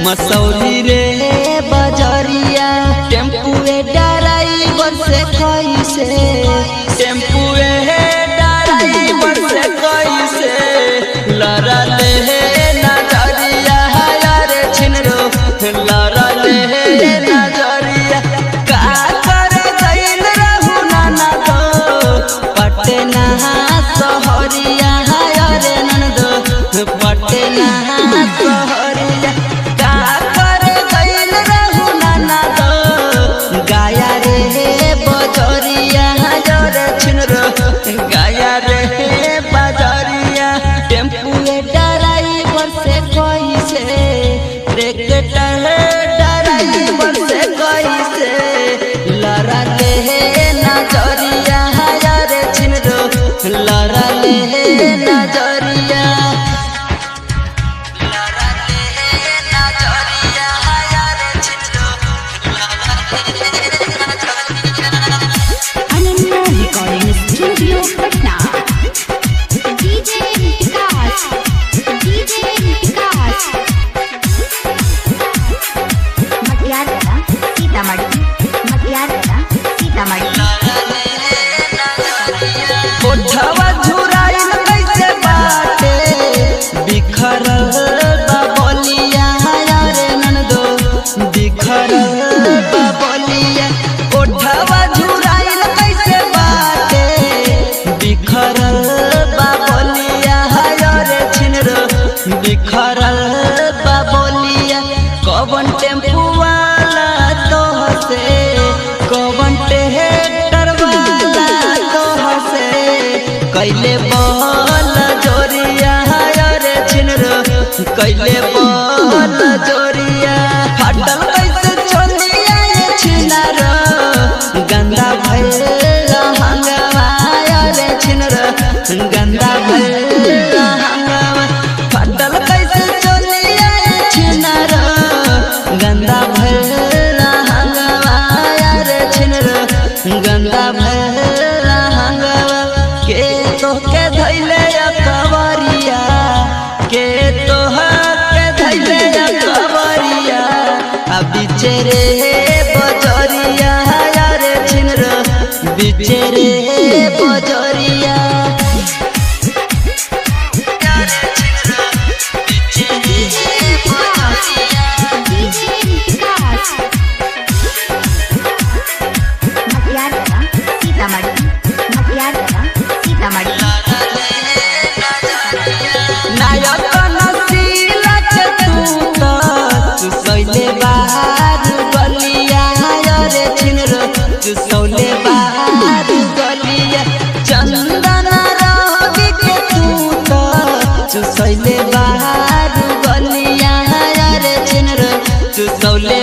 मसौली रे बजरिया टेम्पुए ड्राइवर से कैसे टेम्पुए ड्राइवर से कैसे लड़ा ले नजरिया यारे छिनरो लड़ा ले नजरिया का कर गइल रहू नाना दो पटना सहरिया यारे ननदो पटना सहरिया का कर गइल रहू नाना दो गाया रे बजरिया यारे छिनरो गाया रे बजरिया टेम्पुए ड्राइवर से कैसे ट्रैक्टर ड्राइवर से कैसे लड़ा ले नजरिया यारे छिनरो लड़ा ले नजरिया लड़ा ले नजरिया यारे छिनरो Ananya recording studio Patna. DJ Vikas Matiyara Sitamarhi ओठवा झुराइल कैसे बाटे बिखरल बबलिया यारे ननदो बिखरल बबलिया ओठवा झुराइल कैसे बाटे बिखरल बबलिया यारे छिनरो बिखरल बबलिया कवन टेम्पू वाला तोह से कवन ट्रैक्टर वाला तोह से कैले बल जोरिया यारे छिनरो कैले बल जोरिया फाटल कैसे चलिया ये छिनरो गंदा भइल हंगवा यारे छिनरो गंदा भइल हंगवा फाटल कैसे चलिया ये छिनरो गंदा भइल हंगवा यारे छिनरो गंदा भइल हंगवा के तोहके धैले कवरिया के तोहके धैले कवरिया आ बिचे रे बजरिया यारे छिनरो बिचे रे बजरिया यारे छिनरो बिचे रे बजरिया डीजे विकास मटियारा सीतामढ़ी नायक नसीला के तू तो चुसैले बाहर गलिया यारे छिनरो चुसौले बाहर गलिया चंदन रवि के तू तो चुसैले बाहर गलिया यारे छिनरो चुसौले